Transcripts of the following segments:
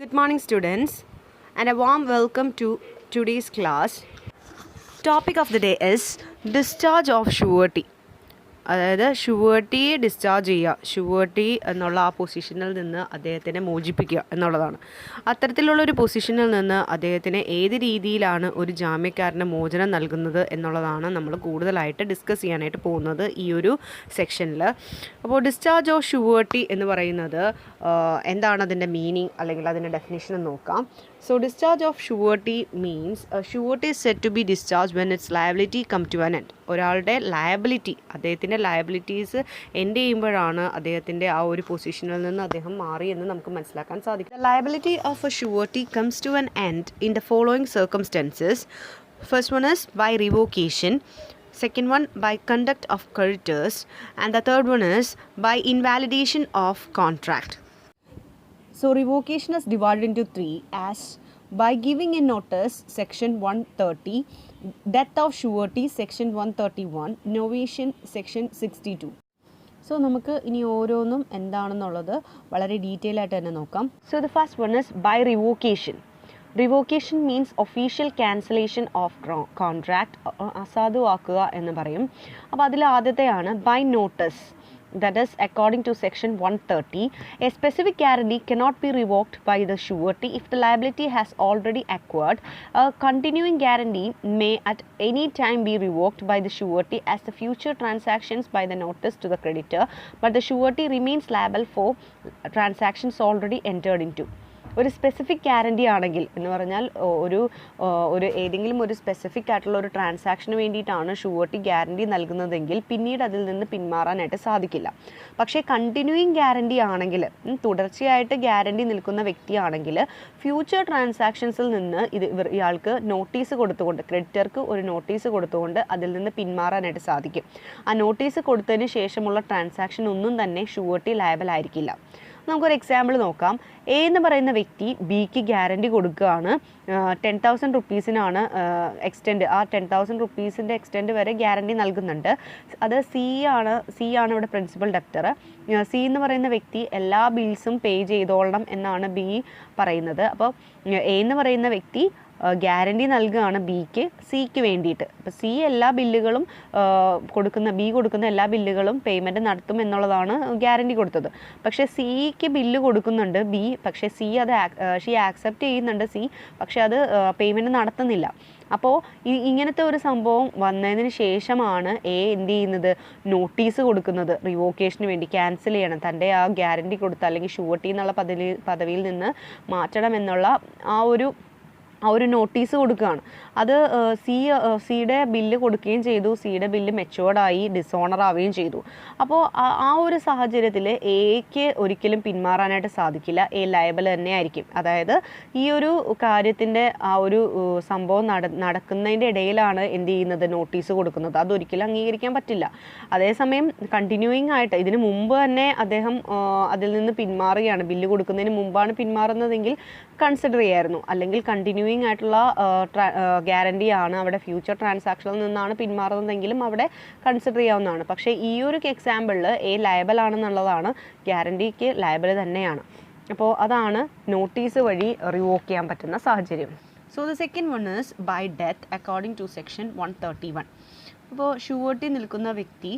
Good morning, students, and a warm welcome to today's class. Topic of the day is discharge of surety. അതായത് ഷുവേർട്ടിയെ discharge ചെയ്യുക, ഷുവേർട്ടി എന്നുള്ള ആ പൊസിഷനിൽ നിന്ന് അദ്ദേഹത്തിനെ മോചിപ്പിക്കുക എന്നുള്ളതാണ്. അത്തരത്തിലുള്ളൊരു പൊസിഷനിൽ നിന്ന് അദ്ദേഹത്തിന് ഏത് രീതിയിലാണ് ഒരു ജാമ്യക്കാരന് മോചനം നൽകുന്നത് എന്നുള്ളതാണ് നമ്മൾ കൂടുതലായിട്ട് ഡിസ്കസ് ചെയ്യാനായിട്ട് പോകുന്നത് ഈ ഒരു സെക്ഷനിൽ. അപ്പോൾ ഡിസ്ചാർജ് ഓഫ് ഷുവേർട്ടി എന്ന് പറയുന്നത് എന്താണ് അതിൻ്റെ മീനിങ് അല്ലെങ്കിൽ അതിൻ്റെ ഡെഫിനിഷൻ നോക്കാം. So discharge of surety means a surety is said to be discharged when its liability come to an end. ഒരാളുടെ ലയബിലിറ്റി, അദ്ദേഹത്തിൻ്റെ ലയബിലിറ്റീസ് എൻഡ് ചെയ്യുമ്പോഴാണ് അദ്ദേഹത്തിൻ്റെ ആ ഒരു പൊസിഷനിൽ നിന്ന് അദ്ദേഹം മാറി എന്ന് നമുക്ക് മനസ്സിലാക്കാൻ സാധിക്കും. The liability of a surety comes to an end in the following circumstances. First one is by revocation. Second one by conduct of creditors. And the third one is by invalidation of contract. So revocation is divided into three as by giving a notice section 130, death of surety section 131, novation section 62. So നമുക്ക് ഇനി ഓരോന്നും എന്താണെന്നുള്ളത് വളരെ detail ആയിട്ട് തന്നെ നോക്കാം. So the first one is by revocation. Revocation means official cancellation of contract, അസാധുവാക്കുക എന്ന് പറയും. അപ്പോൾ അതിൽ ആദ്യത്തെയാണ് by notice. That is, according to section 130, a specific guarantee cannot be revoked by the surety if the liability has already accrued. A continuing guarantee may at any time be revoked by the surety as the future transactions by the notice to the creditor, but the surety remains liable for transactions already entered into. ഒരു specific guarantee ആണെങ്കിൽ എന്ന് പറഞ്ഞാൽ ഒരു ഏതെങ്കിലും ഒരു specific ആയിട്ടുള്ള ഒരു ട്രാൻസാക്ഷന് വേണ്ടിയിട്ടാണ് ഷുവേർട്ടി ഗ്യാരണ്ടി നൽകുന്നതെങ്കിൽ പിന്നീട് അതിൽ നിന്ന് പിന്മാറാനായിട്ട് സാധിക്കില്ല. പക്ഷേ കണ്ടിന്യൂയിങ് ഗ്യാരണ്ടി ആണെങ്കിൽ, തുടർച്ചയായിട്ട് ഗ്യാരണ്ടി നിൽക്കുന്ന വ്യക്തിയാണെങ്കിൽ ഫ്യൂച്ചർ ട്രാൻസാക്ഷൻസിൽ നിന്ന് ഇയാൾക്ക് നോട്ടീസ് കൊടുത്തുകൊണ്ട്, ക്രെഡിറ്റർക്ക് ഒരു നോട്ടീസ് കൊടുത്തുകൊണ്ട് അതിൽ നിന്ന് പിന്മാറാനായിട്ട് സാധിക്കും. ആ നോട്ടീസ് കൊടുത്തതിന് ശേഷമുള്ള ട്രാൻസാക്ഷൻ ഒന്നും തന്നെ ഷുവേർട്ടി ലയബിൾ ആയിരിക്കില്ല. നമുക്കൊരു എക്സാമ്പിൾ നോക്കാം. എ എന്ന് പറയുന്ന വ്യക്തി ബിക്ക് ഗ്യാരണ്ടി കൊടുക്കുകയാണ്. 10,000 റുപ്പീസിനാണ് എക്സ്റ്റെൻഡ്, ആ 10,000 റുപ്പീസിൻ്റെ എക്സ്റ്റെൻഡ് വരെ ഗ്യാരണ്ടി നൽകുന്നുണ്ട്. അത് സി ആണ് ഇവിടെ പ്രിൻസിപ്പൽ ഡെപ്റ്റർ. സി എന്ന് പറയുന്ന വ്യക്തി എല്ലാ ബിൽസും പേ ചെയ്തോളണം എന്നാണ് ബി പറയുന്നത്. അപ്പോൾ എ എന്ന് പറയുന്ന വ്യക്തി ഗ്യാരണ്ടി നൽകുകയാണ് ബിക്ക്, സിക്ക് വേണ്ടിയിട്ട്. അപ്പോൾ സി എല്ലാ ബില്ലുകളും ബി കൊടുക്കുന്ന എല്ലാ ബില്ലുകളും പേയ്മെൻറ്റ് നടത്തും എന്നുള്ളതാണ് ഗ്യാരണ്ടി കൊടുത്തത്. പക്ഷേ സിക്ക് ബില്ല് കൊടുക്കുന്നുണ്ട് ബി, പക്ഷേ ഷീ ആക്സെപ്റ്റ് ചെയ്യുന്നുണ്ട് സി, പക്ഷേ അത് പേയ്മെൻറ്റ് നടത്തുന്നില്ല. അപ്പോൾ ഇങ്ങനത്തെ ഒരു സംഭവം വന്നതിന് ശേഷമാണ് എ എന്ത് ചെയ്യുന്നത്, നോട്ടീസ് കൊടുക്കുന്നത് റിവോക്കേഷന് വേണ്ടി, ക്യാൻസൽ ചെയ്യണം, തൻ്റെ ആ ഗ്യാരണ്ടി കൊടുത്ത അല്ലെങ്കിൽ ഷുവേർട്ടി എന്നുള്ള പദവിയിൽ നിന്ന് മാറ്റണം എന്നുള്ള ആ ഒരു നോട്ടീസ് കൊടുക്കുകയാണ്. അത് സിയുടെ ബില്ല് കൊടുക്കുകയും ചെയ്തു. സിയുടെ ബില്ല് മെച്ചുവേർഡായി ഡിസോണർ ആവുകയും ചെയ്തു. അപ്പോൾ ആ ഒരു സാഹചര്യത്തിൽ എക്ക് ഒരിക്കലും പിന്മാറാനായിട്ട് സാധിക്കില്ല. എ ലയബിൾ തന്നെ ആയിരിക്കും. അതായത് ഈ ഒരു കാര്യത്തിൻ്റെ ആ ഒരു സംഭവം നടക്കുന്നതിൻ്റെ ഇടയിലാണ് എന്ത് ചെയ്യുന്നത്, നോട്ടീസ് കൊടുക്കുന്നത്. അതൊരിക്കലും അംഗീകരിക്കാൻ പറ്റില്ല. അതേസമയം കണ്ടിന്യൂയിങ് ആയിട്ട് ഇതിന് മുമ്പ് തന്നെ അദ്ദേഹം അതിൽ നിന്ന് പിന്മാറുകയാണ്, ബില്ല് കൊടുക്കുന്നതിന് മുമ്പാണ് പിന്മാറുന്നതെങ്കിൽ കൺസിഡർ ചെയ്യായിരുന്നു. അല്ലെങ്കിൽ കണ്ടിന്യൂയിങ് ആയിട്ടുള്ള ഗ്യാരണ്ടിയാണ്, അവിടെ ഫ്യൂച്ചർ ട്രാൻസാക്ഷനിൽ നിന്നാണ് പിന്മാറുന്നതെങ്കിലും അവിടെ കൺസിഡർ ചെയ്യാവുന്നതാണ്. പക്ഷേ ഈ ഒരു എക്സാമ്പിളിൽ എ ലയബിൾ ആണെന്നുള്ളതാണ്, ഗ്യാരണ്ടിക്ക് ലയബിൾ തന്നെയാണ്. അപ്പോൾ അതാണ് നോട്ടീസ് വഴി റിവോക്ക് ചെയ്യാൻ പറ്റുന്ന സാഹചര്യം. So the second one is by death according to section 131. അപ്പോൾ ഷുവേർട്ടി നിൽക്കുന്ന വ്യക്തി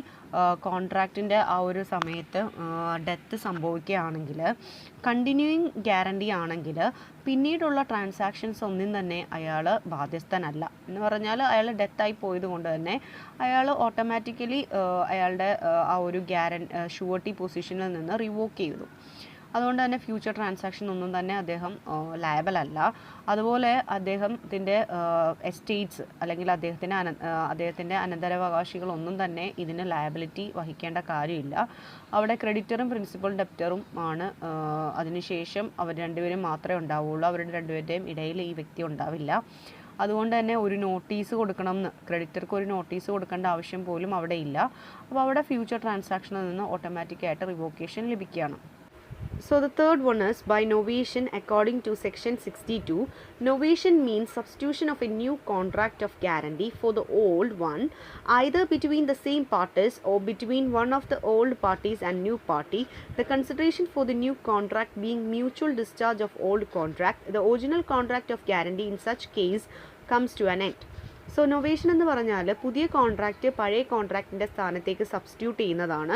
കോൺട്രാക്റ്റിൻ്റെ ആ ഒരു സമയത്ത് ഡെത്ത് സംഭവിക്കുകയാണെങ്കിൽ, കണ്ടിന്യൂയിങ് ഗ്യാരണ്ടി ആണെങ്കിൽ പിന്നീടുള്ള ട്രാൻസാക്ഷൻസ് ഒന്നും തന്നെ അയാൾ ബാധ്യസ്ഥനല്ല. എന്ന് പറഞ്ഞാൽ അയാൾ ഡെത്തായി പോയത് കൊണ്ട് തന്നെ അയാൾ ഓട്ടോമാറ്റിക്കലി അയാളുടെ ആ ഒരു ഷുവേർട്ടി പൊസിഷനിൽ നിന്ന് റിവോക്ക് ചെയ്തു. അതുകൊണ്ട് തന്നെ ഫ്യൂച്ചർ ട്രാൻസാക്ഷൻ ഒന്നും തന്നെ അദ്ദേഹം ലയബിൾ അല്ല. അതുപോലെ അദ്ദേഹത്തിൻ്റെ എസ്റ്റേറ്റ്സ് അല്ലെങ്കിൽ അദ്ദേഹത്തിൻ്റെ അനന്തരാവകാശികളൊന്നും തന്നെ ഇതിന് ലയബിലിറ്റി വഹിക്കേണ്ട കാര്യമില്ല. അവിടെ ക്രെഡിറ്ററും പ്രിൻസിപ്പൽ ഡെപ്റ്ററും ആണ്. അതിനുശേഷം അവർ രണ്ടുപേരും മാത്രമേ ഉണ്ടാവുള്ളൂ. അവരുടെ രണ്ടുപേരുടെയും ഇടയിൽ ഈ വ്യക്തി ഉണ്ടാവില്ല. അതുകൊണ്ട് തന്നെ ഒരു നോട്ടീസ് കൊടുക്കണം എന്ന്, ക്രെഡിറ്റർക്ക് ഒരു നോട്ടീസ് കൊടുക്കേണ്ട ആവശ്യം പോലും അവിടെ ഇല്ല. അപ്പോൾ അവിടെ ഫ്യൂച്ചർ ട്രാൻസാക്ഷനിൽ നിന്ന് ഓട്ടോമാറ്റിക്കായിട്ട് റിവോക്കേഷൻ ലഭിക്കുകയാണ്. So the third one is by novation according to section 62. Novation means substitution of a new contract of guarantee for the old one, either between the same parties or between one of the old parties and new party. The consideration for the new contract being mutual discharge of old contract. The original contract of guarantee in such case comes to an end. So novation എന്ന് പറഞ്ഞാൽ പുതിയ contract പഴയ കോൺട്രാക്റ്റിൻ്റെ സ്ഥാനത്തേക്ക് substitute ചെയ്യുന്നതാണ്.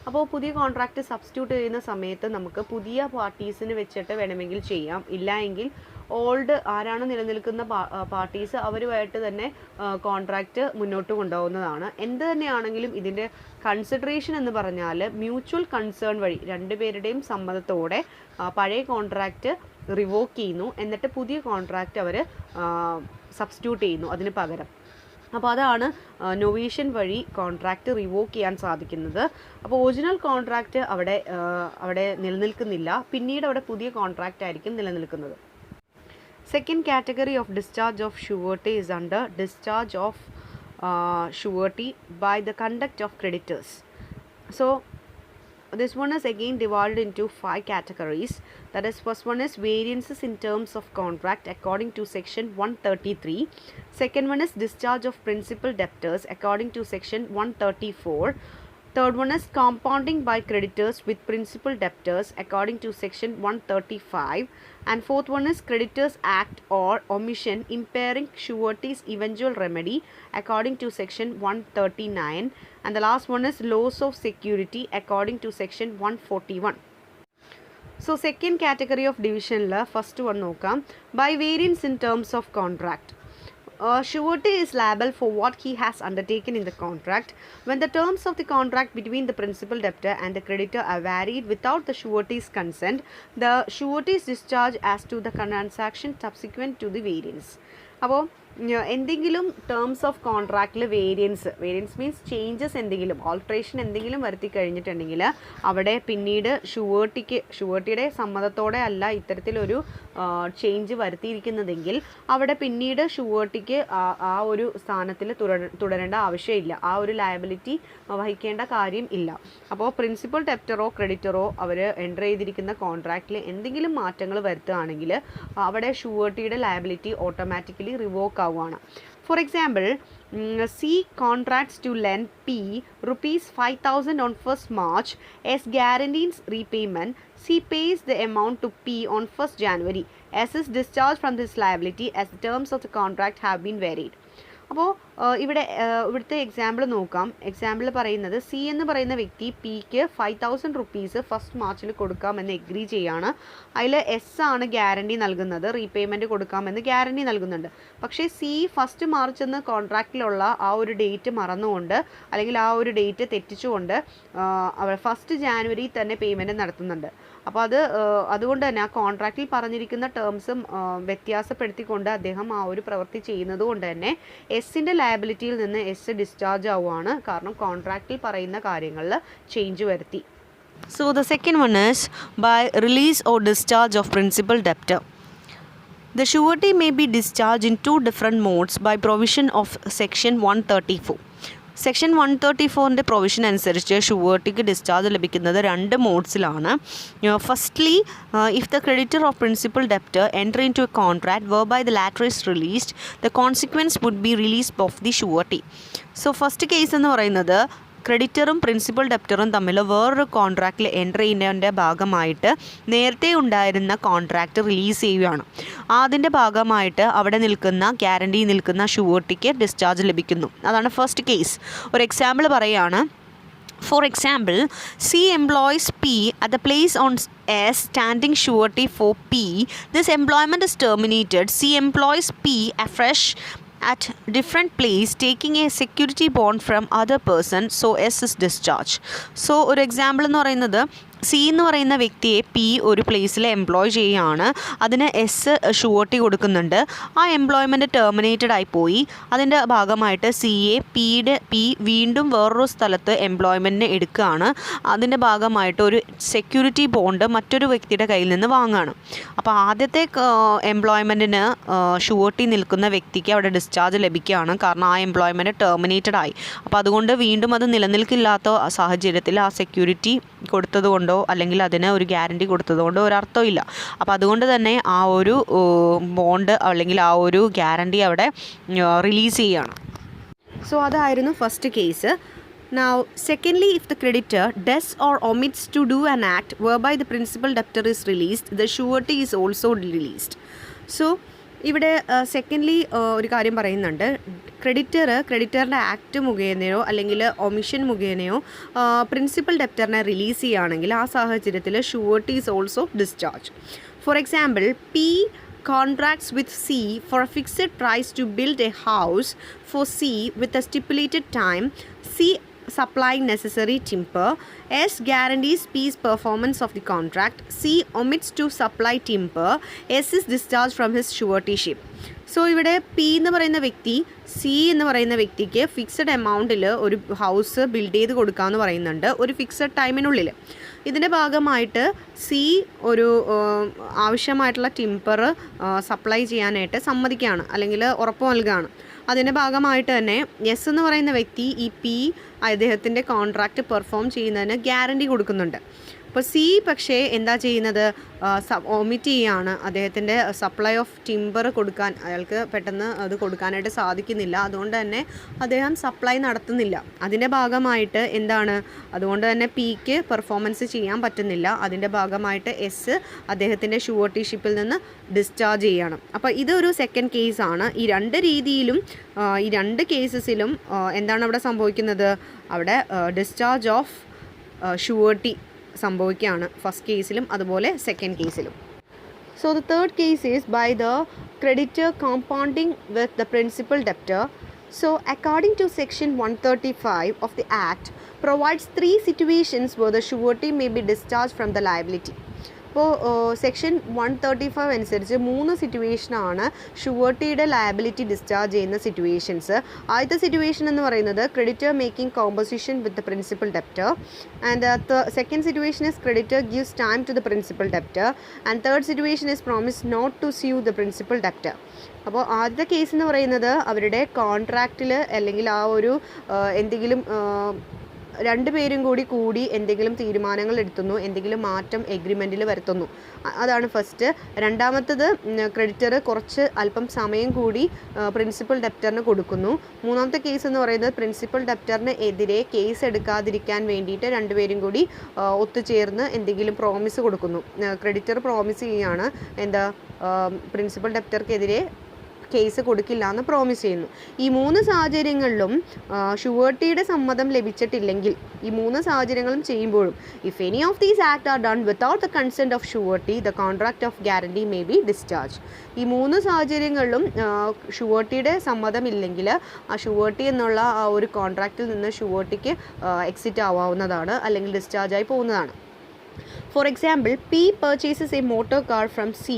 അപ്പോൾ പുതിയ contract substitute ചെയ്യുന്ന സമയത്ത് നമുക്ക് പുതിയ പാർട്ടീസിന് വെച്ചിട്ട് വേണമെങ്കിൽ ചെയ്യാം, ഇല്ല എങ്കിൽ ഓൾഡ് ആരാണ് നിലനിൽക്കുന്ന പാർട്ടീസ് അവരുമായിട്ട് തന്നെ കോൺട്രാക്റ്റ് മുന്നോട്ട് കൊണ്ടുപോകുന്നതാണ്. എന്ത് തന്നെയാണെങ്കിലും ഇതിൻ്റെ കൺസിഡറേഷൻ എന്ന് പറഞ്ഞാൽ മ്യൂച്വൽ കൺസേൺ വഴി രണ്ടുപേരുടെയും സമ്മതത്തോടെ പഴയ കോൺട്രാക്റ്റ് റിവോക്ക് ചെയ്യുന്നു, എന്നിട്ട് പുതിയ കോൺട്രാക്റ്റ് അവർ സബ്സ്റ്റിറ്റ്യൂട്ട് ചെയ്യുന്നു അതിന് പകരം. അപ്പോൾ അതാണ് നൊവേഷൻ വഴി കോൺട്രാക്റ്റ് റിവോക്ക് ചെയ്യാൻ സാധിക്കുന്നത്. അപ്പോൾ ഒറിജിനൽ കോൺട്രാക്റ്റ് അവിടെ നിലനിൽക്കുന്നില്ല, പിന്നീട് അവിടെ പുതിയ കോൺട്രാക്റ്റ് ആയിരിക്കും നിലനിൽക്കുന്നത്. Second category of discharge of surety is under discharge of surety by the conduct of creditors. So this one is again divided into 5 categories. That is, first one is variances in terms of contract according to section 133. Second one is discharge of principal debtors according to section 134. Third one is compounding by creditors with principal debtors according to section 135. And fourth one is creditors act or omission impairing surety's eventual remedy according to section 139. And the last one is loss of security according to section 141. So second category of division la first one nokam, by variance in terms of contract. Surety is liable for what he has undertaken in the contract. When the terms of the contract between the principal debtor and the creditor are varied without the surety's consent, the surety is discharged as to the transaction subsequent to the variance. അപ്പോൾ എന്തെങ്കിലും terms of കോൺട്രാക്റ്റിൽ variance means changes എന്തെങ്കിലും alteration എന്തെങ്കിലും വരുത്തി കഴിഞ്ഞിട്ടുണ്ടെങ്കിൽ അവിടെ പിന്നീട് ഷുവർട്ടിയുടെ സമ്മതത്തോടെ അല്ല ഇത്തരത്തിലൊരു ചേഞ്ച് വരുത്തിയിരിക്കുന്നതെങ്കിൽ അവിടെ പിന്നീട് ഷുവർട്ടിക്ക് ആ ഒരു സ്ഥാനത്തിൽ തുടരേണ്ട ആവശ്യമില്ല, ആ ഒരു ലയബിലിറ്റി വഹിക്കേണ്ട കാര്യം ഇല്ല. അപ്പോൾ പ്രിൻസിപ്പൽ ഡെപ്റ്ററോ ക്രെഡിറ്ററോ അവർ എൻ്റർ ചെയ്തിരിക്കുന്ന കോൺട്രാക്റ്റിൽ എന്തെങ്കിലും മാറ്റങ്ങൾ വരുത്തുകയാണെങ്കിൽ അവിടെ ഷുവർട്ടിയുടെ ലയബിലിറ്റി ഓട്ടോമാറ്റിക്കലി റിവോക്ക് ആവുകയാണ്. For example, C contracts to lend P rupees 5,000 on 1st March as guarantees repayment. C pays the amount to P on 1st January. S is discharged from this liability as the terms of the contract have been varied. അപ്പോൾ ഇവിടുത്തെ example നോക്കാം. Example പറയുന്നത് C എന്ന് പറയുന്ന വ്യക്തി പിക്ക് 5,000 rupees first മാർച്ചിൽ കൊടുക്കാമെന്ന് agree ചെയ്യാണ്. അതിൽ എസ് ആണ് ഗ്യാരണ്ടി നൽകുന്നത്, റീപേയ്മെൻറ്റ് കൊടുക്കാമെന്ന് ഗ്യാരണ്ടി നൽകുന്നുണ്ട്. പക്ഷേ സി ഫസ്റ്റ് മാർച്ച് എന്ന് കോൺട്രാക്റ്റിലുള്ള ആ ഒരു ഡേറ്റ് മറന്നുകൊണ്ട് അല്ലെങ്കിൽ ആ ഒരു ഡേറ്റ് തെറ്റിച്ചുകൊണ്ട് ഫസ്റ്റ് ജാനുവരി തന്നെ പേയ്മെൻറ്റ് നടത്തുന്നുണ്ട്. അപ്പോൾ അതുകൊണ്ട് തന്നെ ആ കോൺട്രാക്റ്റിൽ പറഞ്ഞിരിക്കുന്ന ടേംസും വ്യത്യാസപ്പെടുത്തിക്കൊണ്ട് അദ്ദേഹം ആ ഒരു പ്രവൃത്തി ചെയ്യുന്നത് കൊണ്ട് തന്നെ എസിൻ്റെ ലയബിലിറ്റിയിൽ നിന്ന് എസ് ഡിസ്ചാർജ് ആവുകയാണ്, കാരണം കോൺട്രാക്റ്റിൽ പറയുന്ന കാര്യങ്ങളിൽ ചേഞ്ച് വരുത്തി. So the second one is by release or discharge of principal debtor. The surety may be discharged in two different modes by provision of section 134. Section 134ൻ്റെ പ്രൊവിഷൻ അനുസരിച്ച് ഷുവർട്ടിക്ക് ഡിസ്ചാർജ് ലഭിക്കുന്നത് 2 മോഡ്സിലാണ്. Firstly, if the creditor of principal debtor enter into a contract whereby the latter is released, the consequence would be release of the surety. So first case എന്ന് പറയുന്നത് ക്രെഡിറ്ററും principal ഡെപ്റ്ററും തമ്മിൽ വേറൊരു കോൺട്രാക്റ്റിൽ enter ചെയ്യുന്നതിൻ്റെ ഭാഗമായിട്ട് നേരത്തെ ഉണ്ടായിരുന്ന കോൺട്രാക്റ്റ് റിലീസ് ചെയ്യുകയാണ്. അതിൻ്റെ ഭാഗമായിട്ട് അവിടെ നിൽക്കുന്ന ഗ്യാരണ്ടി നിൽക്കുന്ന ഷുവർട്ടിക്ക് ഡിസ്ചാർജ് ലഭിക്കുന്നു. അതാണ് ഫസ്റ്റ് കേസ്. ഒരു എക്സാമ്പിൾ പറയുകയാണ്. For example, C employs P at the place on as standing surety for P. This employment is terminated. C employs P afresh at different place taking a security bond from other person, so S is discharged. So ഒരു example എന്ന് പറയുന്നത് C എന്ന് പറയുന്ന വ്യക്തിയെ P ഒരു പ്ലേസിൽ employ ചെയ്യുകയാണ്, അതിന് എസ് ഷുവർട്ടി കൊടുക്കുന്നുണ്ട്. ആ എംപ്ലോയ്മെൻറ്റ് ടെർമിനേറ്റഡ് ആയിപ്പോയി. അതിൻ്റെ ഭാഗമായിട്ട് സിയെ പി വീണ്ടും വേറൊരു സ്ഥലത്ത് എംപ്ലോയ്മെൻറ്റിന് എടുക്കുകയാണ്. അതിൻ്റെ ഭാഗമായിട്ട് ഒരു സെക്യൂരിറ്റി ബോണ്ട് മറ്റൊരു വ്യക്തിയുടെ കയ്യിൽ നിന്ന് വാങ്ങുകയാണ്. അപ്പോൾ ആദ്യത്തെ എംപ്ലോയ്മെൻറ്റിന് ഷുവർട്ടി നിൽക്കുന്ന വ്യക്തിക്ക് അവിടെ ഡിസ്ചാർജ് ലഭിക്കുകയാണ്, കാരണം ആ എംപ്ലോയ്മെൻറ്റ് ടെർമിനേറ്റഡ് ആയി. അപ്പോൾ അതുകൊണ്ട് വീണ്ടും അത് നിലനിൽക്കില്ലാത്ത സാഹചര്യത്തിൽ ആ സെക്യൂരിറ്റി കൊടുത്തതുകൊണ്ട് കൊണ്ടോ അല്ലെങ്കിൽ അതിന് ഒരു ഗ്യാരണ്ടി കൊടുത്തത് കൊണ്ടോ ഒരർത്ഥമില്ല. അപ്പോൾ അതുകൊണ്ട് തന്നെ ആ ഒരു ബോണ്ട് അല്ലെങ്കിൽ ആ ഒരു ഗ്യാരണ്ടി അവിടെ റിലീസ് ചെയ്യുകയാണ്. സോ അതായിരുന്നു first case. Now, secondly, if the creditor does or omits to do an act whereby the principal debtor is released, the surety is also released. So, ഇവിടെ സെക്കൻഡ്ലി ഒരു കാര്യം പറയുന്നുണ്ട്. ക്രെഡിറ്ററിൻ്റെ ആക്ട് മുഖേനയോ അല്ലെങ്കിൽ omission മുഖേനയോ principal ഡെപ്റ്ററിനെ release ചെയ്യുകയാണെങ്കിൽ ആ സാഹചര്യത്തിൽ surety is also discharge. For example, P contracts with C for a fixed price to build a house for C with a stipulated time. C supplying necessary timber. S guarantees P's performance of the contract. C omits to supply timber. S is discharged from his suretyship. So ഇവിടെ P എന്ന് പറയുന്ന വ്യക്തി C എന്ന് പറയുന്ന വ്യക്തിക്ക് fixed എമൗണ്ടിൽ ഒരു house build ചെയ്ത് കൊടുക്കാമെന്ന് പറയുന്നുണ്ട് ഒരു ഫിക്സഡ് ടൈമിനുള്ളിൽ. ഇതിൻ്റെ ഭാഗമായിട്ട് സി ഒരു ആവശ്യമായിട്ടുള്ള ടിമ്പർ സപ്ലൈ ചെയ്യാനായിട്ട് സമ്മതിക്കുകയാണ് അല്ലെങ്കിൽ ഉറപ്പ് നൽകുകയാണ്. അതിൻ്റെ ഭാഗമായിട്ട് തന്നെ എസ് എന്ന് പറയുന്ന വ്യക്തി ഈ പി അദ്ദേഹത്തിൻ്റെ കോൺട്രാക്റ്റ് പെർഫോം ചെയ്യുന്നതിന് ഗ്യാരണ്ടി കൊടുക്കുന്നുണ്ട്. അപ്പോൾ സി പക്ഷേ എന്താ ചെയ്യുന്നത്, ഒമിറ്റ് ചെയ്യുകയാണ്. അദ്ദേഹത്തിൻ്റെ സപ്ലൈ ഓഫ് ടിമ്പർ കൊടുക്കാൻ അയാൾക്ക് പെട്ടെന്ന് അത് കൊടുക്കാനായിട്ട് സാധിക്കുന്നില്ല. അതുകൊണ്ട് തന്നെ അദ്ദേഹം സപ്ലൈ നടത്തുന്നില്ല. അതിൻ്റെ ഭാഗമായിട്ട് എന്താണ്, അതുകൊണ്ട് തന്നെ പിക്ക് പെർഫോമൻസ് ചെയ്യാൻ പറ്റുന്നില്ല. അതിൻ്റെ ഭാഗമായിട്ട് എസ് അദ്ദേഹത്തിൻ്റെ ഷുവർട്ടിഷിപ്പിൽ നിന്ന് ഡിസ്ചാർജ് ചെയ്യുകയാണ്. അപ്പോൾ ഇതൊരു സെക്കൻഡ് കേസാണ്. ഈ രണ്ട് രീതിയിലും ഈ രണ്ട് കേസസിലും എന്താണ് അവിടെ സംഭവിക്കുന്നത്, അവിടെ ഡിസ്ചാർജ് ഓഫ് ഷുവർട്ടി സംഭവിക്കുകയാണ്. ഫസ്റ്റ് കേസിലും അതുപോലെ സെക്കൻഡ് കേസിലും. So the third case is by the creditor compounding with the principal debtor. So according to section 135 of the act provides 3 situations where the surety may be discharged from the liability. അപ്പോൾ section 135 അനുസരിച്ച് 3 സിറ്റുവേഷനാണ് ഷുവർട്ടിയുടെ liability discharge ചെയ്യുന്ന situations. ആദ്യത്തെ situation എന്ന് പറയുന്നത് creditor making composition with the principal debtor, and second situation is creditor gives time to the principal debtor, and third situation is promise not to sue the principal debtor. അപ്പോൾ ആദ്യത്തെ case എന്ന് പറയുന്നത് അവരുടെ കോൺട്രാക്റ്റിൽ അല്ലെങ്കിൽ ആ ഒരു എന്തെങ്കിലും രണ്ടുപേരും കൂടി എന്തെങ്കിലും തീരുമാനങ്ങൾ എടുത്തുന്നു, എന്തെങ്കിലും മാറ്റം എഗ്രിമെൻറ്റിൽ വരുത്തുന്നു. അതാണ് ഫസ്റ്റ്. രണ്ടാമത്തത് ക്രെഡിറ്റർ കുറച്ച് അല്പം സമയം കൂടി പ്രിൻസിപ്പൽ ഡെപ്റ്ററിന് കൊടുക്കുന്നു. മൂന്നാമത്തെ കേസ് എന്ന് പറയുന്നത് പ്രിൻസിപ്പൽ ഡെപ്റ്ററിന് എതിരെ കേസ് എടുക്കാതിരിക്കാൻ വേണ്ടിയിട്ട് രണ്ടുപേരും കൂടി ഒത്തുചേർന്ന് എന്തെങ്കിലും പ്രോമിസ് കൊടുക്കുന്നു. ക്രെഡിറ്റർ പ്രോമിസ് ചെയ്യുകയാണ് എന്താ, പ്രിൻസിപ്പൽ ഡെപ്റ്റർക്കെതിരെ കേസ് കൊടുക്കില്ല എന്ന് പ്രോമിസ് ചെയ്യുന്നു. ഈ 3 സാഹചര്യങ്ങളിലും ഷുവർട്ടിയുടെ സമ്മതം ലഭിച്ചിട്ടില്ലെങ്കിൽ, ഈ 3 സാഹചര്യങ്ങളും ചെയ്യുമ്പോഴും if any of these act are done without the consent of surety the contract of guarantee may be discharge. ഈ 3 സാഹചര്യങ്ങളിലും ഷുവർട്ടിയുടെ സമ്മതമില്ലെങ്കിൽ ആ ഷുവർട്ടി എന്നുള്ള ആ ഒരു കോൺട്രാക്റ്റിൽ നിന്ന് ഷുവർട്ടിക്ക് എക്സിറ്റ് ആവാവുന്നതാണ് അല്ലെങ്കിൽ ഡിസ്ചാർജായി പോകുന്നതാണ്. For example, P purchases a motor car from C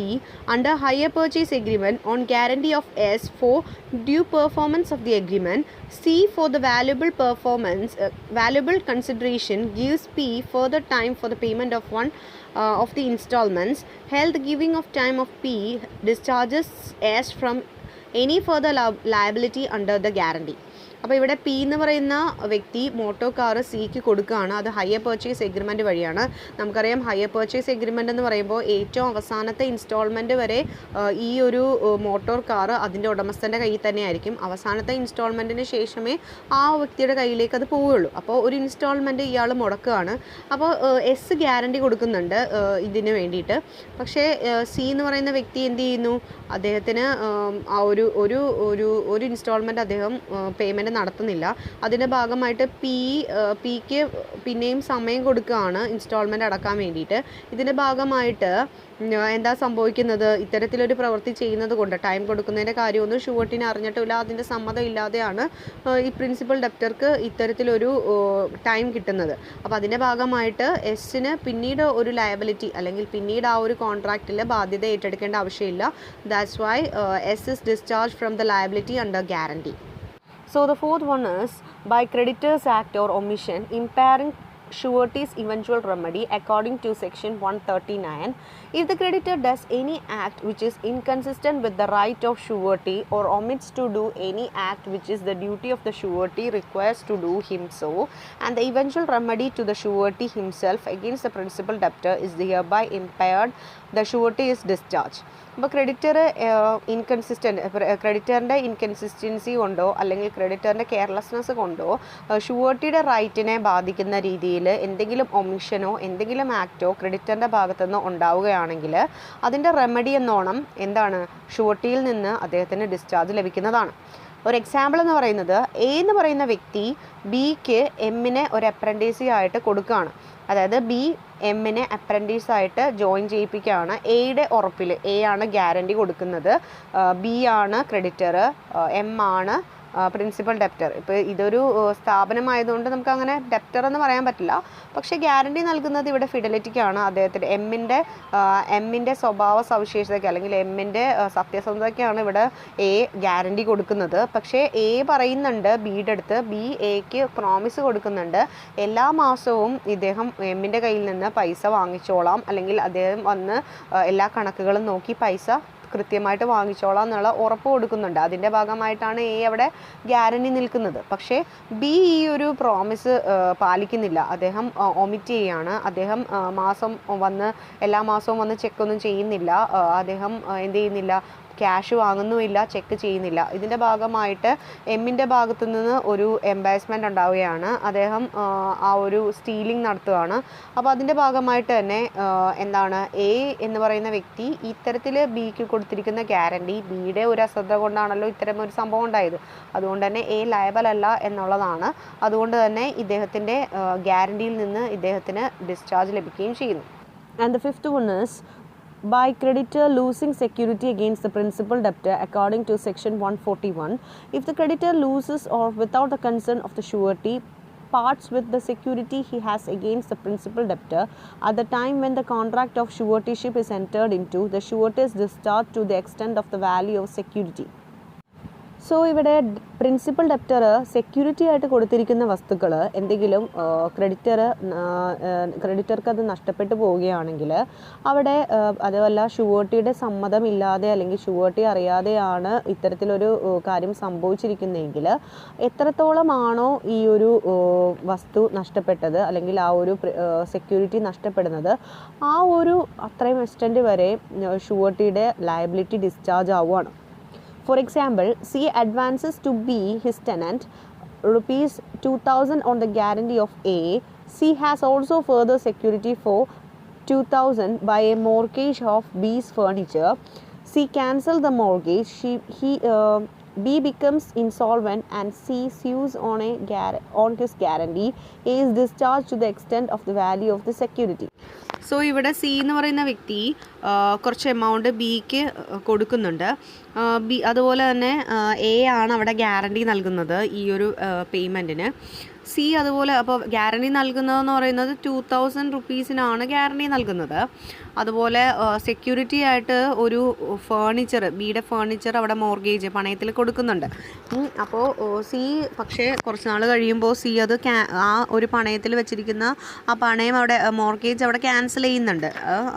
under hire purchase agreement on guarantee of S for due performance of the agreement. C for the valuable consideration gives P further time for the payment of one of the installments. Held the giving of time of P discharges S from any further liability under the guarantee. അപ്പോൾ ഇവിടെ P എന്ന് പറയുന്ന വ്യക്തി motto car സിക്ക് കൊടുക്കുകയാണ്. അത് higher purchase agreement വഴിയാണ്. നമുക്കറിയാം ഹയർ പർച്ചേസ് എഗ്രിമെൻ്റ് എന്ന് പറയുമ്പോൾ ഏറ്റവും അവസാനത്തെ ഇൻസ്റ്റാൾമെൻറ്റ് വരെ ഈ ഒരു മോട്ടോർ കാർ അതിൻ്റെ ഉടമസ്ഥൻ്റെ കയ്യിൽ തന്നെ ആയിരിക്കും. അവസാനത്തെ ഇൻസ്റ്റാൾമെൻറ്റിന് ശേഷമേ ആ വ്യക്തിയുടെ കയ്യിലേക്ക് അത് പോവുകയുള്ളൂ. അപ്പോൾ ഒരു ഇൻസ്റ്റാൾമെൻറ്റ് ഇയാൾ മുടക്കുകയാണ്. അപ്പോൾ എസ് ഗ്യാരണ്ടി കൊടുക്കുന്നുണ്ട് ഇതിന് വേണ്ടിയിട്ട്. പക്ഷേ സി എന്ന് പറയുന്ന വ്യക്തി എന്ത് ചെയ്യുന്നു, അദ്ദേഹത്തിന് ആ ഒരു ഇൻസ്റ്റാൾമെൻറ്റ് അദ്ദേഹം പേയ്മെൻറ്റ് നടത്തുന്നില്ല. അതിൻ്റെ ഭാഗമായിട്ട് പിക്ക് പിന്നെയും സമയം കൊടുക്കുകയാണ് ഇൻസ്റ്റാൾമെൻറ്റ് അടക്കാൻ വേണ്ടിയിട്ട്. ഇതിൻ്റെ ഭാഗമായിട്ട് എന്താ സംഭവിക്കുന്നത്, ഇത്തരത്തിലൊരു പ്രവൃത്തി ചെയ്യുന്നത് കൊണ്ട് ടൈം കൊടുക്കുന്നതിൻ്റെ കാര്യമൊന്നും ഷുവർട്ടിനെ അറിഞ്ഞിട്ടില്ല, അതിൻ്റെ സമ്മതം ഇല്ലാതെയാണ് ഈ പ്രിൻസിപ്പൽ ഡെപ്റ്റർക്ക് ഇത്തരത്തിലൊരു ടൈം കിട്ടുന്നത്. അപ്പോൾ അതിൻ്റെ ഭാഗമായിട്ട് എസിന് പിന്നീട് ഒരു ലയബിലിറ്റി അല്ലെങ്കിൽ പിന്നീട് ആ ഒരു കോൺട്രാക്റ്റിൽ ബാധ്യത ഏറ്റെടുക്കേണ്ട ആവശ്യമില്ല. That's why S is discharge from the liability under guarantee. So the fourth one is by creditors act or omission impairing surety's eventual remedy according to section 139. If the creditor does any act which is inconsistent with the right of surety or omits to do any act which is the duty of the surety requires to do him so, and the eventual remedy to the surety himself against the principal debtor is hereby impaired, the surety is discharged. അപ്പോൾ creditor ക്രെഡിറ്ററിൻ്റെ inconsistency കൊണ്ടോ അല്ലെങ്കിൽ ക്രെഡിറ്ററിൻ്റെ carelessness കൊണ്ടോ ഷുവർട്ടിയുടെ റൈറ്റിനെ ബാധിക്കുന്ന രീതിയിൽ എന്തെങ്കിലും ഒമിഷനോ എന്തെങ്കിലും ആക്റ്റോ ക്രെഡിറ്ററിൻ്റെ ഭാഗത്തുനിന്ന് ഉണ്ടാവുകയാണെങ്കിൽ അതിൻ്റെ റെമഡി എന്നോണം എന്താണ് ഷുവർട്ടിയിൽ നിന്ന് അദ്ദേഹത്തിന് ഡിസ്ചാർജ് ലഭിക്കുന്നതാണ്. ഒരു എക്സാമ്പിൾ എന്ന് പറയുന്നത് എ എന്ന് പറയുന്ന വ്യക്തി ബിക്ക് എമ്മിനെ ഒരു അപ്രൻറ്റീസി ആയിട്ട് കൊടുക്കുകയാണ്. അതായത് ബി എമ്മിനെ അപ്രൻറ്റീസായിട്ട് ജോയിൻ ചെയ്യിപ്പിക്കുകയാണ്. എയുടെ ഉറപ്പിൽ എ ആണ് ഗ്യാരണ്ടി കൊടുക്കുന്നത്, ബി ആണ് ക്രെഡിറ്റർ, എം ആണ് പ്രിൻസിപ്പൽ ഡെപ്റ്റർ. ഇപ്പോൾ ഇതൊരു സ്ഥാപനമായതുകൊണ്ട് നമുക്ക് അങ്ങനെ ഡെപ്റ്റർ എന്ന് പറയാൻ പറ്റില്ല. പക്ഷേ ഗ്യാരണ്ടി നൽകുന്നത് ഇവിടെ ഫിഡലിറ്റിക്കാണ്. അദ്ദേഹത്തിൻ്റെ എമ്മിൻ്റെ സ്വഭാവ സവിശേഷതയ്ക്ക് അല്ലെങ്കിൽ എമ്മിൻ്റെ സത്യസന്ധതയ്ക്കാണ് ഇവിടെ എ ഗ്യാരണ്ടി കൊടുക്കുന്നത്. പക്ഷേ എ പറയുന്നുണ്ട് ബിയുടെ അടുത്ത്, ബി എക്ക് പ്രോമിസ് കൊടുക്കുന്നുണ്ട് എല്ലാ മാസവും ഇദ്ദേഹം എമ്മിൻ്റെ കയ്യിൽ നിന്ന് പൈസ വാങ്ങിച്ചോളാം, അല്ലെങ്കിൽ അദ്ദേഹം വന്ന് എല്ലാ കണക്കുകളും നോക്കി പൈസ കൃത്യമായിട്ട് വാങ്ങിച്ചോളാം എന്നുള്ള ഉറപ്പ് കൊടുക്കുന്നുണ്ട്. അതിൻ്റെ ഭാഗമായിട്ടാണ് എ അവിടെ ഗ്യാരണ്ടി നിൽക്കുന്നത്. പക്ഷേ ബി ഈ ഒരു പ്രോമിസ് പാലിക്കുന്നില്ല, അദ്ദേഹം ഒമിറ്റ് ചെയ്യുകയാണ്. അദ്ദേഹം എല്ലാ മാസവും വന്ന് ചെക്കൊന്നും ചെയ്യുന്നില്ല, അദ്ദേഹം എന്ത് ചെയ്യുന്നില്ല, ക്യാഷ് വാങ്ങുന്നുമില്ല, ചെക്ക് ചെയ്യുന്നില്ല. ഇതിൻ്റെ ഭാഗമായിട്ട് എമ്മിൻ്റെ ഭാഗത്തു നിന്ന് ഒരു എംബാരസ്മെൻ്റ് ഉണ്ടാവുകയാണ്. അദ്ദേഹം ആ ഒരു സ്റ്റീലിംഗ് നടത്തുകയാണ്. അപ്പോൾ അതിൻ്റെ ഭാഗമായിട്ട് തന്നെ എന്താണ് എ എന്ന് പറയുന്ന വ്യക്തി ഇത്തരത്തിൽ ബിക്ക് കൊടുത്തിരിക്കുന്ന ഗ്യാരണ്ടി ബിയുടെ ഒരു അശ്രദ്ധ കൊണ്ടാണല്ലോ ഇത്തരം ഒരു സംഭവം ഉണ്ടായത്. അതുകൊണ്ട് തന്നെ എ ലയബൽ അല്ല എന്നുള്ളതാണ്. അതുകൊണ്ട് തന്നെ ഇദ്ദേഹത്തിൻ്റെ ഗ്യാരണ്ടിയിൽ നിന്ന് ഇദ്ദേഹത്തിന് ഡിസ്ചാർജ് ലഭിക്കുകയും ചെയ്യുന്നു. And the fifth one is by creditor losing security against the principal debtor according to section 141. If the creditor loses or without the consent of the surety parts with the security he has against the principal debtor at the time when the contract of suretyship is entered into, the surety is discharged to the extent of the value of security. So ഇവിടെ principal debtor security ആയിട്ട് കൊടുത്തിരിക്കുന്ന വസ്തുക്കൾ എന്തെങ്കിലും ക്രെഡിറ്റർക്ക് അത് നഷ്ടപ്പെട്ടു പോവുകയാണെങ്കിൽ അവിടെ അതുമല്ല ഷുവർട്ടിയുടെ സമ്മതമില്ലാതെ അല്ലെങ്കിൽ ഷുവർട്ടി അറിയാതെയാണ് ഇത്തരത്തിലൊരു കാര്യം സംഭവിച്ചിരിക്കുന്നതെങ്കിൽ എത്രത്തോളമാണോ ഈ ഒരു വസ്തു നഷ്ടപ്പെട്ടത് അല്ലെങ്കിൽ ആ ഒരു സെക്യൂരിറ്റി നഷ്ടപ്പെടുന്നത് ആ ഒരു അത്രയും എക്സ്റ്റൻറ്റ് വരെ ഷുവർട്ടിയുടെ ലയബിലിറ്റി ഡിസ്ചാർജ് ആവുകയാണ്. For example, C advances to B, his tenant, rupees 2,000 on the guarantee of A. C has also further security for 2,000 by a mortgage of B's furniture. C cancels the mortgage. B becomes insolvent and C sues on his guarantee. A is discharged to the extent of the value of the security. So ഇവിടെ C എന്ന് പറയുന്ന വ്യക്തി കുറച്ച് amount ബിക്ക് കൊടുക്കുന്നുണ്ട്. അതുപോലെ തന്നെ A ആണ് അവിടെ ഗ്യാരണ്ടി നൽകുന്നത് ഈ ഒരു പേയ്മെൻറ്റിന്. സി അതുപോലെ അപ്പോൾ ഗ്യാരണ്ടി നൽകുന്നതെന്ന് പറയുന്നത് 2,000 റുപ്പീസിനാണ് ഗ്യാരണ്ടി നൽകുന്നത്. അതുപോലെ സെക്യൂരിറ്റി ആയിട്ട് ഒരു ഫേർണിച്ചർ ബിയുടെ ഫേർണിച്ചർ അവിടെ മോർഗേജ് പണയത്തിൽ കൊടുക്കുന്നുണ്ട്. അപ്പോൾ സി പക്ഷേ കുറച്ച് നാൾ കഴിയുമ്പോൾ സി അത് ആ ഒരു പണയത്തിൽ വെച്ചിരിക്കുന്ന ആ പണയം അവിടെ മോർഗേജ് അവിടെ ക്യാൻസൽ ചെയ്യുന്നുണ്ട്.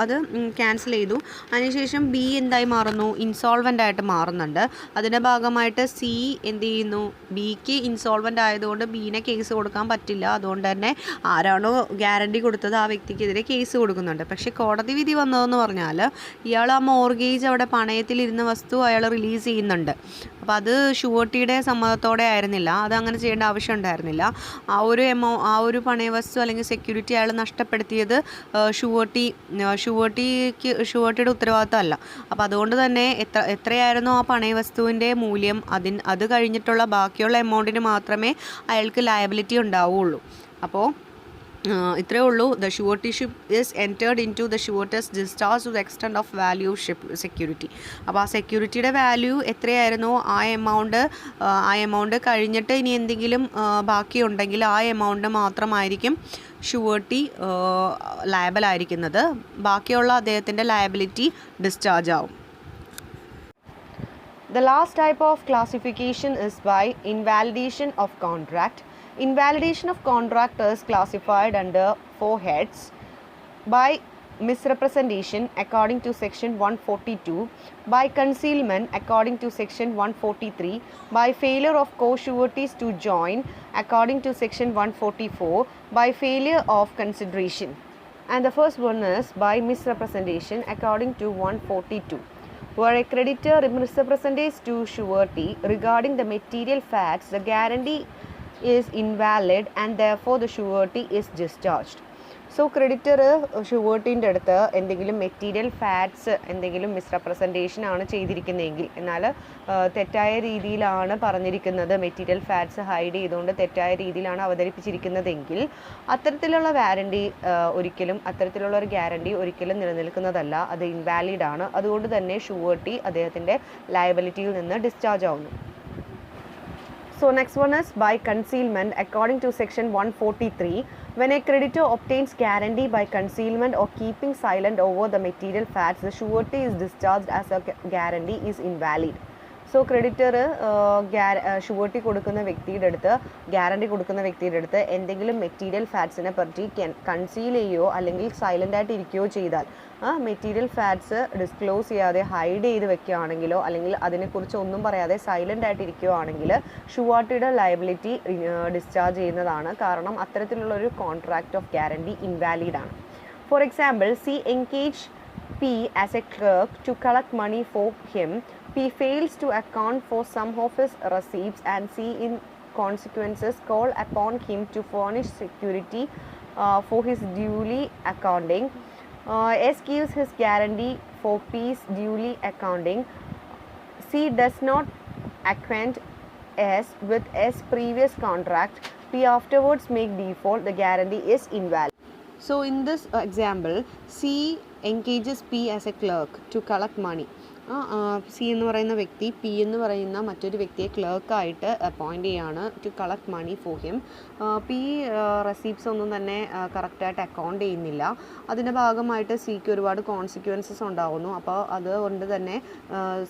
അത് ക്യാൻസൽ ചെയ്തു. അതിനുശേഷം ബി എന്തായി മാറുന്നു, ഇൻസോൾവൻ്റ് ആയിട്ട് മാറുന്നുണ്ട്. അതിൻ്റെ ഭാഗമായിട്ട് സി എന്ത് ചെയ്യുന്നു, ബിക്ക് ഇൻസോൾവൻ്റ് ആയതുകൊണ്ട് ബീനെ കേസ് കൊടുക്കാൻ പറ്റില്ല. അതുകൊണ്ട് തന്നെ ആരാണോ ഗ്യാരണ്ടി കൊടുത്തത് ആ വ്യക്തിക്കെതിരെ കേസ് കൊടുക്കുന്നുണ്ട്. പക്ഷേ കോടതി വിധി വന്നതെന്ന് പറഞ്ഞാൽ ഇയാൾ ആ മോർഗേജ് അവിടെ പണയത്തിലിരുന്ന വസ്തു അയാൾ റിലീസ് ചെയ്യുന്നുണ്ട്. അപ്പോൾ അത് ഷുവർട്ടിയുടെ സമ്മതത്തോടെ ആയിരുന്നില്ല, അതങ്ങനെ ചെയ്യേണ്ട ആവശ്യം ഉണ്ടായിരുന്നില്ല. ആ ഒരു പണയവസ്തു അല്ലെങ്കിൽ സെക്യൂരിറ്റി അയാൾ നഷ്ടപ്പെടുത്തിയത് ഷുവർട്ടിയുടെ ഉത്തരവാദിത്തമല്ല. അപ്പോൾ അതുകൊണ്ട് തന്നെ എത്രയായിരുന്നോ ആ പണയവസ്തുവിൻ്റെ മൂല്യം അത് കഴിഞ്ഞിട്ടുള്ള ബാക്കിയുള്ള എമൗണ്ടിന് മാത്രമേ അയാൾക്ക് ലയബിലിറ്റി ഉണ്ടാവുകയുള്ളൂ. അപ്പോൾ ഇത്രയേ ഉള്ളൂ. The suretyship is entered into the surety's discharge to the extent of value security. അപ്പോൾ ആ സെക്യൂരിറ്റിയുടെ വാല്യൂ എത്രയായിരുന്നോ ആ എമൗണ്ട് കഴിഞ്ഞിട്ട് ഇനി എന്തെങ്കിലും ബാക്കിയുണ്ടെങ്കിൽ ആ എമൗണ്ട് മാത്രമായിരിക്കും ഷുവർട്ടി ലയബിൾ ആയിരിക്കുന്നത്. ബാക്കിയുള്ള അദ്ദേഹത്തിൻ്റെ ലയബിലിറ്റി ഡിസ്ചാർജ് ആവും. The last type of classification is by invalidation of contract. Invalidation of contract is classified under 4 heads: by misrepresentation according to section 142, by concealment according to section 143, by failure of co-sureties to join according to section 144, by failure of consideration. And the first one is by misrepresentation according to 142, where a creditor misrepresents to surety regarding the material facts, the guarantee is invalid and therefore the surety is discharged. So creditor ഷുവേർട്ടീൻ്റെ അടുത്ത് എന്തെങ്കിലും material facts എന്തെങ്കിലും misrepresentation ആണ് ചെയ്തിരിക്കുന്നതെങ്കിൽ, എന്നാൽ തെറ്റായ രീതിയിലാണ് പറഞ്ഞിരിക്കുന്നത്, material facts hide ചെയ്തുകൊണ്ട് തെറ്റായ രീതിയിലാണ് അവതരിപ്പിച്ചിരിക്കുന്നതെങ്കിൽ അത്തരത്തിലുള്ള ഒരു ഗ്യാരണ്ടി ഒരിക്കലും നിലനിൽക്കുന്നതല്ല, അത് ഇൻവാലിഡ് ആണ്. അതുകൊണ്ട് തന്നെ ഷുവേർട്ടി അദ്ദേഹത്തിൻ്റെ ലയബിലിറ്റിയിൽ നിന്ന് ഡിസ്ചാർജ് ആവുന്നു. So next one is by concealment according to section 143, when a creditor obtains guarantee by concealment or keeping silent over the material facts, the surety is discharged as a guarantee is invalid. So creditor surety കൊടുക്കുന്ന വ്യക്തിയുടെ അടുത്ത്, guarantee കൊടുക്കുന്ന വ്യക്തിയുടെ അടുത്ത് എന്തെങ്കിലും material ഫാക്ട്സിനെ പറ്റി conceal ചെയ്യുകയോ അല്ലെങ്കിൽ സൈലൻ്റ് ആയിട്ട് ഇരിക്കുകയോ ചെയ്താൽ, മെറ്റീരിയൽ ഫാക്ട്സ് ഡിസ്ക്ലോസ് ചെയ്യാതെ ഹൈഡ് ചെയ്ത് വെക്കുകയാണെങ്കിലോ അല്ലെങ്കിൽ അതിനെക്കുറിച്ച് ഒന്നും പറയാതെ സൈലൻ്റ് ആയിട്ട് ഇരിക്കുകയാണെങ്കിൽ ഷുവേർട്ടിയുടെ ലയബിലിറ്റി ഡിസ്ചാർജ് ചെയ്യുന്നതാണ്. കാരണം അത്തരത്തിലുള്ളൊരു കോൺട്രാക്റ്റ് ഓഫ് ഗ്യാരണ്ടി ഇൻവാലിഡ് ആണ്. For example, C engage P as a clerk to collect money for him. P fails to account for some of his receipts and C in consequences call upon him to furnish security for his duly accounting. S gives his guarantee for P's duly accounting. C does not acquaint S with S previous contract. P afterwards make default. The guarantee is invalid. So in this example, C engages P as a clerk to collect money. C എന്ന് പറയുന്ന വ്യക്തി P എന്ന് പറയുന്ന മറ്റൊരു വ്യക്തിയെ ക്ലർക്കായിട്ട് appoint ചെയ്യാണ് to collect money for him. P receipts ഒന്നും തന്നെ കറക്റ്റായിട്ട് അക്കൗണ്ട് ചെയ്യുന്നില്ല. അതിൻ്റെ ഭാഗമായിട്ട് സിക്ക് ഒരുപാട് കോൺസിക്വൻസസ് ഉണ്ടാകുന്നു. അപ്പോൾ അതുകൊണ്ട് തന്നെ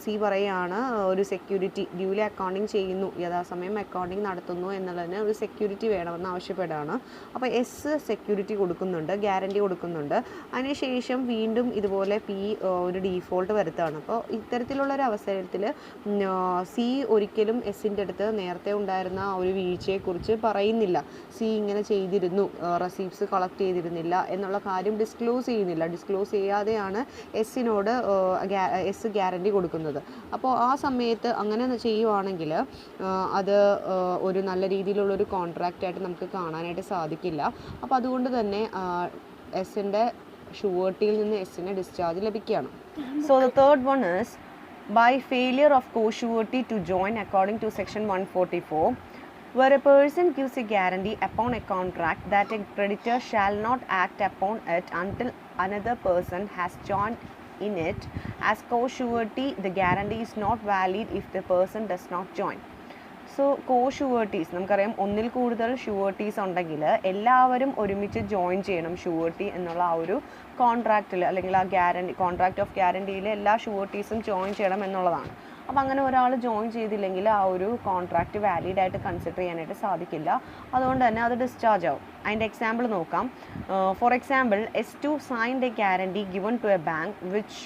സി പറയുകയാണ് ഒരു സെക്യൂരിറ്റി ഡ്യൂലി അക്കൗണ്ടിങ് ചെയ്യുന്നു, യഥാസമയം അക്കൗണ്ടിങ് നടത്തുന്നു എന്നുള്ളതിന് ഒരു സെക്യൂരിറ്റി വേണമെന്ന് ആവശ്യപ്പെടുകയാണ്. അപ്പോൾ എസ് സെക്യൂരിറ്റി കൊടുക്കുന്നുണ്ട്, ഗ്യാരണ്ടി കൊടുക്കുന്നുണ്ട്. അതിനുശേഷം വീണ്ടും ഇതുപോലെ പി ഒരു ഡീഫോൾട്ട് വരുത്തുകയാണ്. അപ്പോൾ ഇത്തരത്തിലുള്ളൊരു അവസരത്തിൽ സി ഒരിക്കലും എസിൻ്റെ അടുത്ത് നേരത്തെ ഉണ്ടായിരുന്ന ഒരു വീഴ്ചയെക്കുറിച്ച് പറയുന്നില്ല. സി ഇങ്ങനെ ചെയ്തിരുന്നു, റെസീപ്റ്റ്സ് കളക്ട് ചെയ്തിരുന്നില്ല എന്നുള്ള കാര്യം ഡിസ്ക്ലോസ് ചെയ്യുന്നില്ല. ഡിസ്ക്ലോസ് ചെയ്യാതെയാണ് എസിനോട് എസ് ഗ്യാരണ്ടി കൊടുക്കുന്നത്. അപ്പോൾ ആ സമയത്ത് അങ്ങനെ ചെയ്യുവാണെങ്കിൽ അത് ഒരു നല്ല രീതിയിലുള്ളൊരു കോൺട്രാക്റ്റായിട്ട് നമുക്ക് കാണാനായിട്ട് സാധിക്കില്ല. അപ്പോൾ അതുകൊണ്ട് തന്നെ എസിൻ്റെ ഷുവേർട്ടിയിൽ നിന്ന് എസിന് ഡിസ്ചാർജ് ലഭിക്കുകയാണ്. So the third one is by failure of co-surety to join according to section 144, where a person gives a guarantee upon a contract that a creditor shall not act upon it until another person has joined in it as co-surety, the guarantee is not valid if the person does not join. So cosureties നമുക്കറിയാം, ഒന്നിൽ കൂടുതൽ ഷുവേർട്ടീസ് ഉണ്ടെങ്കിൽ എല്ലാവരും ഒരുമിച്ച് join ചെയ്യണം ഷുവേർട്ടി എന്നുള്ള ആ ഒരു കോൺട്രാക്റ്റിൽ, അല്ലെങ്കിൽ ആ കോൺട്രാക്റ്റ് ഓഫ് ഗ്യാരണ്ടിയിൽ എല്ലാ ഷുവേർട്ടീസും ജോയിൻ ചെയ്യണം എന്നുള്ളതാണ്. അപ്പോൾ അങ്ങനെ ഒരാൾ ജോയിൻ ചെയ്തില്ലെങ്കിൽ ആ ഒരു കോൺട്രാക്റ്റ് വാലിഡായിട്ട് കൺസിഡർ ചെയ്യാനായിട്ട് സാധിക്കില്ല. അതുകൊണ്ട് തന്നെ അത് ഡിസ്ചാർജ് ആവും. അതിൻ്റെ എക്സാമ്പിൾ നോക്കാം. For example, S2 signed a guarantee given to a bank which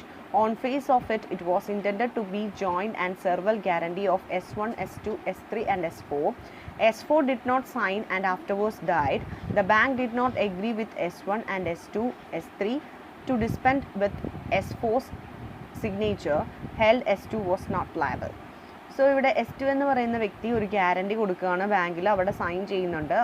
on face of it was intended to be joint and several guarantee of S1, S2, S3 and S4. S4 did not sign and afterwards died. The bank did not agree with S1 and S2, S3 to dispense with S4's signature, held S2 was not liable. So ഇവിടെ S2 എന്ന് പറയുന്ന വ്യക്തി ഒരു guarantee കൊടുക്കുകയാണ് ബാങ്കിൽ, അവിടെ sign ചെയ്യുന്നുണ്ട്.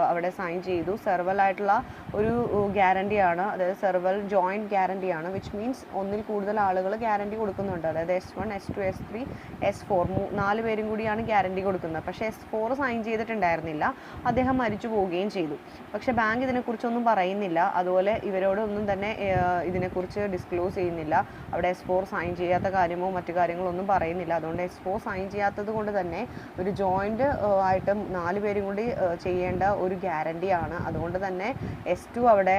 അവിടെ സൈൻ ചെയ്തു. സെർവലായിട്ടുള്ള ഒരു ഗ്യാരണ്ടിയാണ്, അതായത് സെർവൽ ജോയിൻറ്റ് ഗ്യാരണ്ടിയാണ്. വിച്ച് മീൻസ് ഒന്നിൽ കൂടുതൽ ആളുകൾ ഗ്യാരണ്ടി കൊടുക്കുന്നുണ്ട്. അതായത് S1, S2, S3, S4 4 പേരും കൂടിയാണ് ഗ്യാരണ്ടി കൊടുക്കുന്നത്. പക്ഷേ S4 സൈൻ ചെയ്തിട്ടുണ്ടായിരുന്നില്ല, അദ്ദേഹം മരിച്ചു പോവുകയും ചെയ്തു. പക്ഷേ ബാങ്ക് ഇതിനെക്കുറിച്ചൊന്നും പറയുന്നില്ല. അതുപോലെ ഇവരോടൊന്നും തന്നെ ഇതിനെക്കുറിച്ച് ഡിസ്ക്ലോസ് ചെയ്യുന്നില്ല. അവിടെ S4 സൈൻ ചെയ്യാത്ത കാര്യമോ മറ്റു കാര്യങ്ങളോ ഒന്നും പറയുന്നില്ല. അതുകൊണ്ട് S4 സൈൻ ചെയ്യാത്തത് കൊണ്ട് തന്നെ ഒരു ജോയിൻ്റ് ആയിട്ട് 4 പേരും കൂടി ചെയ്യേണ്ട ഒരു ഗ്യാരണ്ടിയാണ്. അതുകൊണ്ട് തന്നെ S2 അവിടെ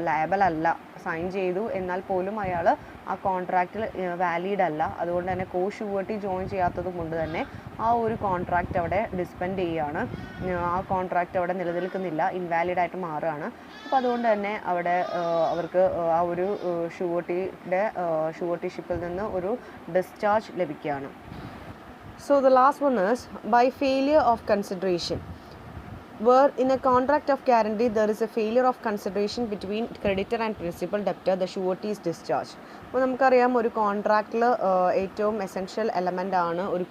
ലയബൽ അല്ല, സൈൻ ചെയ്തു എന്നാൽ പോലും അയാൾ ആ കോൺട്രാക്റ്റിൽ വാലിഡ് അല്ല. അതുകൊണ്ട് തന്നെ കോ ഷുവർട്ടി ജോയിൻ ചെയ്യാത്തത് കൊണ്ട് തന്നെ ആ ഒരു കോൺട്രാക്റ്റ് അവിടെ ഡിസ്പെൻഡ് ചെയ്യുകയാണ്. ആ കോൺട്രാക്റ്റ് അവിടെ നിലനിൽക്കുന്നില്ല, ഇൻവാലിഡായിട്ട് മാറുകയാണ്. അപ്പോൾ അതുകൊണ്ട് തന്നെ അവിടെ അവർക്ക് ആ ഒരു ഷുവർട്ടിഷിപ്പിൽ നിന്ന് ഒരു ഡിസ്ചാർജ് ലഭിക്കുകയാണ്. So the last one is by failure of consideration. Where in a contract of guarantee there is a failure of consideration between creditor and principal debtor, the surety is discharged. അപ്പോൾ നമുക്കറിയാം ഒരു കോൺട്രാക്റ്റിൽ ഏറ്റവും essential element ആണ് ഒരു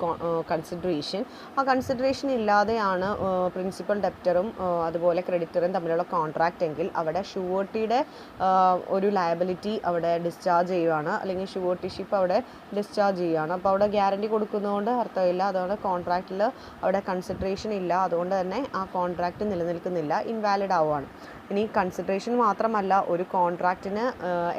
consideration. ആ consideration ഇല്ലാതെയാണ് principal ഡെപ്റ്ററും അതുപോലെ ക്രെഡിറ്ററും തമ്മിലുള്ള കോൺട്രാക്റ്റ് എങ്കിൽ അവിടെ ഷുവർട്ടിയുടെ ഒരു ലയബിലിറ്റി അവിടെ ഡിസ്ചാർജ് ചെയ്യുകയാണ്, അല്ലെങ്കിൽ ഷുവർട്ടിഷിപ്പ് അവിടെ ഡിസ്ചാർജ് ചെയ്യുകയാണ്. അപ്പോൾ അവിടെ ഗ്യാരണ്ടി കൊടുക്കുന്നതുകൊണ്ട് അർത്ഥമില്ല. അതുകൊണ്ട് കോൺട്രാക്റ്റിൽ അവിടെ കൺസിഡറേഷൻ ഇല്ല, അതുകൊണ്ട് തന്നെ ആ കോൺട്രാക്റ്റ് നിലനിൽക്കുന്നില്ല, ഇൻവാലിഡ് ആവുകയാണ്. ഇനി കൺസിഡറേഷൻ മാത്രമല്ല, ഒരു കോൺട്രാക്റ്റിന്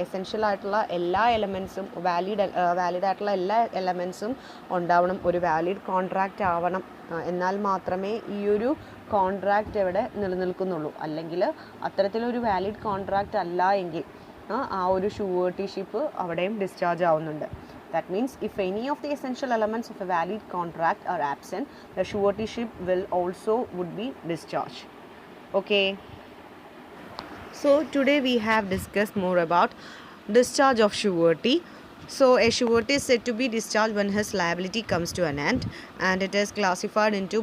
എസെൻഷ്യൽ ആയിട്ടുള്ള എല്ലാ എലമെൻസും വാലിഡായിട്ടുള്ള എല്ലാ എലമെൻസും ഉണ്ടാവണം. ഒരു വാലിഡ് കോൺട്രാക്റ്റ് ആവണം, എന്നാൽ മാത്രമേ ഈ ഒരു കോൺട്രാക്റ്റ് ഇവിടെ നിലനിൽക്കുന്നുള്ളൂ. അല്ലെങ്കിൽ അത്തരത്തിലൊരു വാലിഡ് കോൺട്രാക്റ്റ് അല്ല എങ്കിൽ ആ ഒരു ഷുവർട്ടിഷിപ്പ് അവിടെയും ഡിസ്ചാർജ് ആവുന്നുണ്ട്. That means if any of the essential elements of a valid contract are absent, the suretyship would be discharged. Okay. So today we have discussed more about discharge of surety. So a surety is said to be discharged when his liability comes to an end, and it is classified into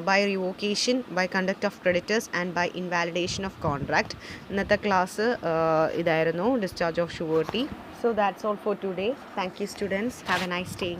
by revocation, by conduct of creditors, and by invalidation of contract. ഇന്നത്തെ class ഇതായിരുന്നു, discharge of surety. So that's all for today. Thank you students. Have a nice day.